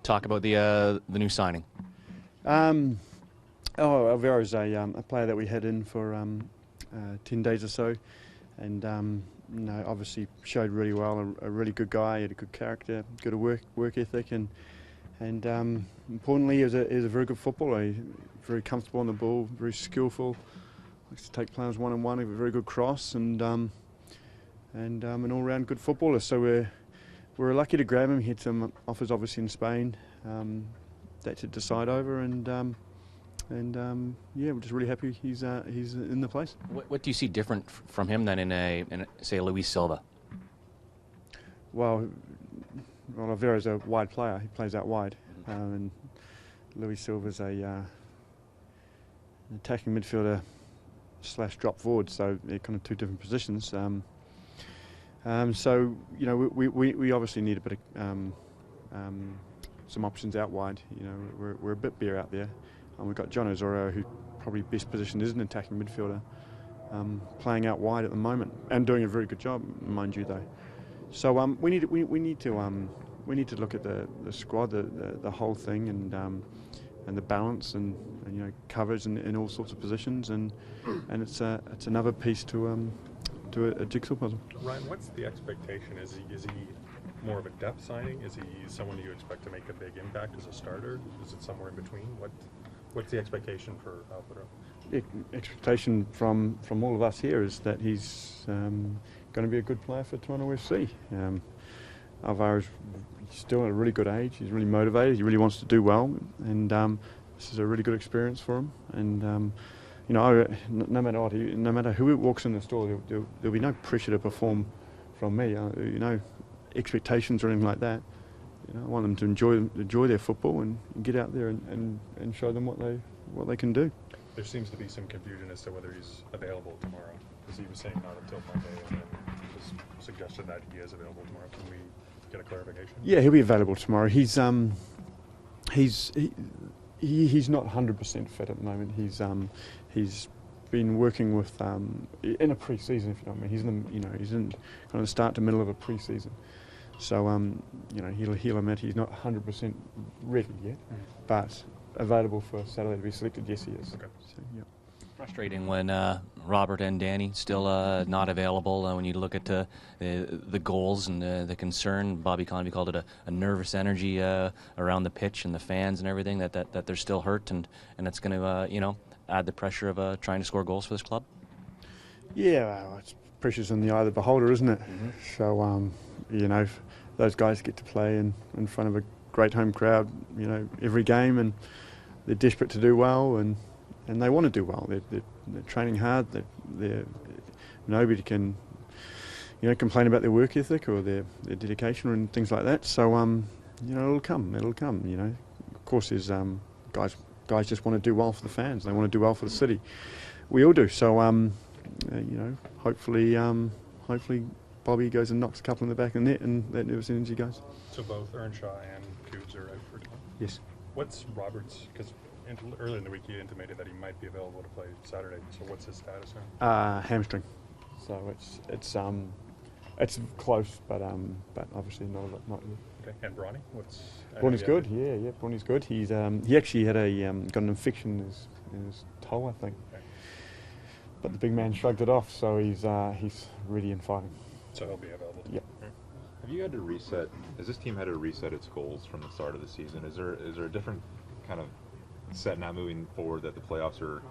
talk about the new signing. Alberto's a player that we had in for 10 days or so, and obviously showed really well. A really good guy, had a good character, good work ethic, and importantly, he was a very good footballer. Very comfortable on the ball, very skillful. Likes to take players one-on-one. A very good cross, and an all-round good footballer. So we're lucky to grab him. He had some offers, obviously, in Spain that to decide over, and we're just really happy he's in the place. What do you see different from him than in say, Luis Silva? Well, Alberto's a wide player. He plays out wide, and Luis Silva's an attacking midfielder / drop forward. So they're kind of two different positions. So we obviously need a bit of some options out wide. We're a bit bare out there. We've got John Osorio, who probably best positioned is an attacking midfielder, playing out wide at the moment and doing a very good job, mind you, though. So we need to look at the squad, the whole thing, and the balance, and coverage in all sorts of positions, and it's another piece to a jigsaw puzzle. Ryan, what's the expectation? Is he more of a depth signing? Is he someone you expect to make a big impact as a starter? Is it somewhere in between? What's the expectation for Alberto? The expectation from all of us here is that he's going to be a good player for Toronto FC. Alvaro's still at a really good age. He's really motivated. He really wants to do well, and this is a really good experience for him. And no matter what, no matter who walks in the store, there'll be no pressure to perform from me. Expectations or anything like that. I want them to enjoy their football and get out there and show them what they can do. There seems to be some confusion as to whether he's available tomorrow, because he was saying not until Monday, and then it was suggested that he is available tomorrow. Can we get a clarification? Yeah, he'll be available tomorrow. He's not 100% fit at the moment. He's been working with in a pre-season, if you know what I mean. He's in kind of the start to middle of a pre-season. So he'll admit he's not 100% ready yet, but available for Saturday to be selected. Yes, he is. Okay. So, yeah. Frustrating when Robert and Danny still not available. When you look at the goals and the concern, Bobby Convey called it a nervous energy around the pitch and the fans and everything, that they're still hurt, and it's going to add the pressure of trying to score goals for this club. Yeah, well, it's pressure's in the eye of the beholder, isn't it? Mm-hmm. So if those guys get to play in front of a great home crowd, every game, and they're desperate to do well, and they want to do well. They're training hard. Nobody can complain about their work ethic or their dedication and things like that. So it'll come. Of course, there's guys just want to do well for the fans. They want to do well for the city. We all do. So hopefully Bobby goes and knocks a couple in the back of the net, and that nervous energy goes. So both Earnshaw and Coombs are out for tomorrow? Yes. What's Roberts, because earlier in the week he intimated that he might be available to play Saturday, so what's his status now? Hamstring. So it's close, but obviously not yet. Okay. And Bronny? Bronny's good. Yeah. Bronny's good. He actually had got an infection in his toe, I think. Okay. But the big man shrugged it off, so he's ready and fighting. So he'll be available. Yep. Have you had to reset? Has this team had to reset its goals from the start of the season? Is there a different kind of set now moving forward that the playoffs are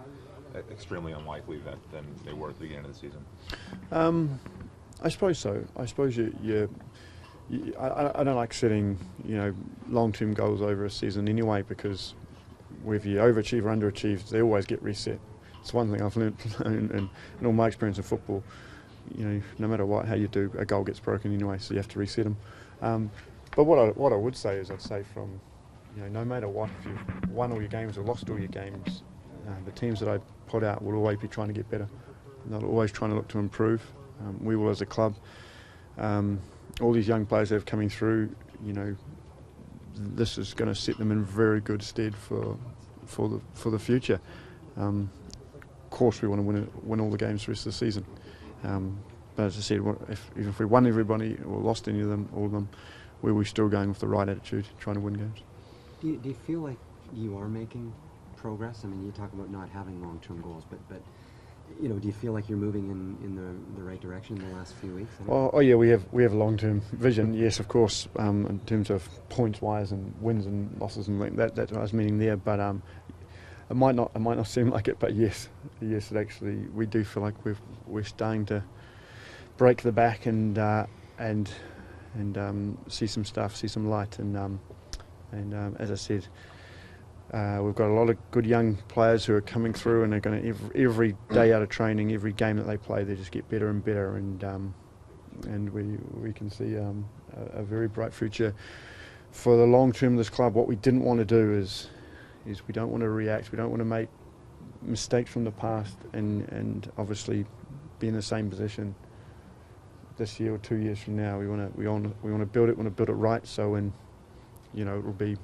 extremely unlikely than they were at the beginning of the season? I suppose so. I suppose I don't like setting long-term goals over a season anyway, because whether you overachieve or underachieve, they always get reset. It's one thing I've learned in all my experience in football. No matter how you do, a goal gets broken anyway, so you have to reset them. But what I would say is, I'd say from no matter what, if you've won all your games or lost all your games, the teams that I put out will always be trying to get better. They'll always trying to look to improve. We will as a club. All these young players that are coming through, this is going to set them in very good stead for the future. Of course, we want to win all the games the rest of the season. But as I said, even if we won everybody or lost all of them, we were still going with the right attitude, trying to win games. Do you feel like you are making progress? I mean, you talk about not having long-term goals, but you know, do you feel like you're moving in the right direction in the last few weeks? Oh yeah, we have long-term vision. Yes, of course, in terms of points-wise and wins and losses and that's what I was meaning there. But it might not seem like it, but yes, it actually we do feel like we're starting to break the back and see some stuff, see some light, and as I said, we've got a lot of good young players who are coming through, and they're going to every day out of training, every game that they play, they just get better and better, and we can see a very bright future for the long term of this club. What we didn't want to do is we don't want to react, we don't want to make mistakes from the past, and obviously be in the same position this year or 2 years from now. We want to build it right. So when it'll be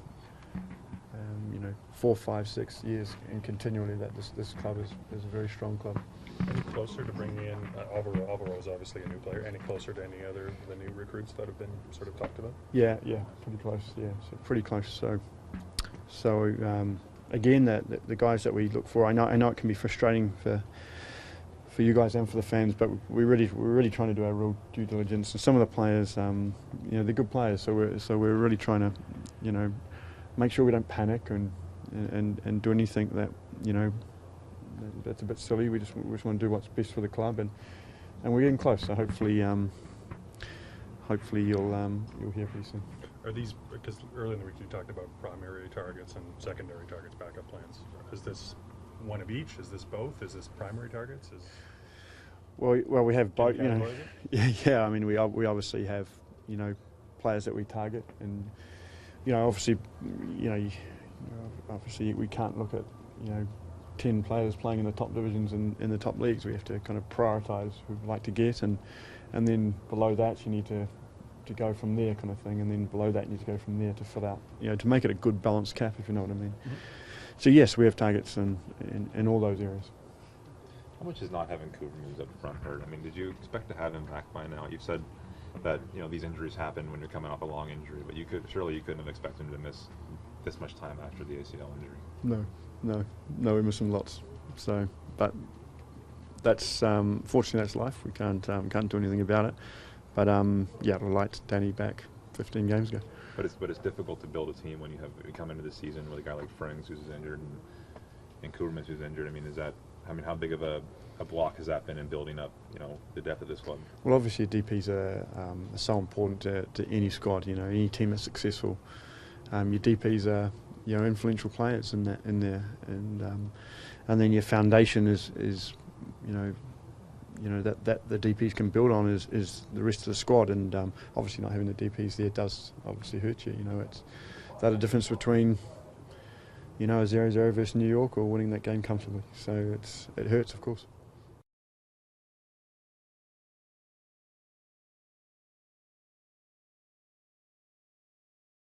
4, 5, 6 years and continually that this club is a very strong club. Any closer to bringing in Alvaro is obviously a new player. Any closer to any other of the new recruits that have been sort of talked about? Yeah, pretty close. Yeah, so pretty close. So again, the guys that we look for, I know it can be frustrating for you guys and for the fans, but we're really trying to do our real due diligence. And some of the players, they're good players, so we're really trying to, make sure we don't panic and do anything that that's a bit silly. We just want to do what's best for the club, and we're getting close. So hopefully you'll hear pretty soon. Are these, because earlier in the week you talked about primary targets and secondary targets, backup plans? Is this one of each? Is this both? Is this primary targets? Well, we have both. Yeah. I mean, we obviously have players that we target, and obviously we can't look at 10 players playing in the top divisions and in the top leagues. We have to kind of prioritise who we'd like to get, and then below that you need to go from there, kind of thing, and then below that you need to go from there to fill out, to make it a good balanced cap, if you know what I mean. Mm-hmm. So yes, we have targets in all those areas. How much is not having Cooper up front hurt? I mean, did you expect to have him back by now? You've said that these injuries happen when you're coming off a long injury, but you couldn't have expected him to miss this much time after the ACL injury. No, we miss him lots. So, but that's fortunately that's life. We can't do anything about it. But we liked Danny back 15 games ago. But it's difficult to build a team when you come into the season with a guy like Frings who's injured and Koermans who's injured. I mean, how big of a block has that been in building up, the depth of this club? Well, obviously DPs are so important to any squad. Any team that's successful. Your DPs are influential players in there, and then your foundation is that the DPs can build on is the rest of the squad, and obviously not having the DPs there does obviously hurt you. It's that a difference between a 0-0 versus New York or winning that game comfortably. So it hurts, of course.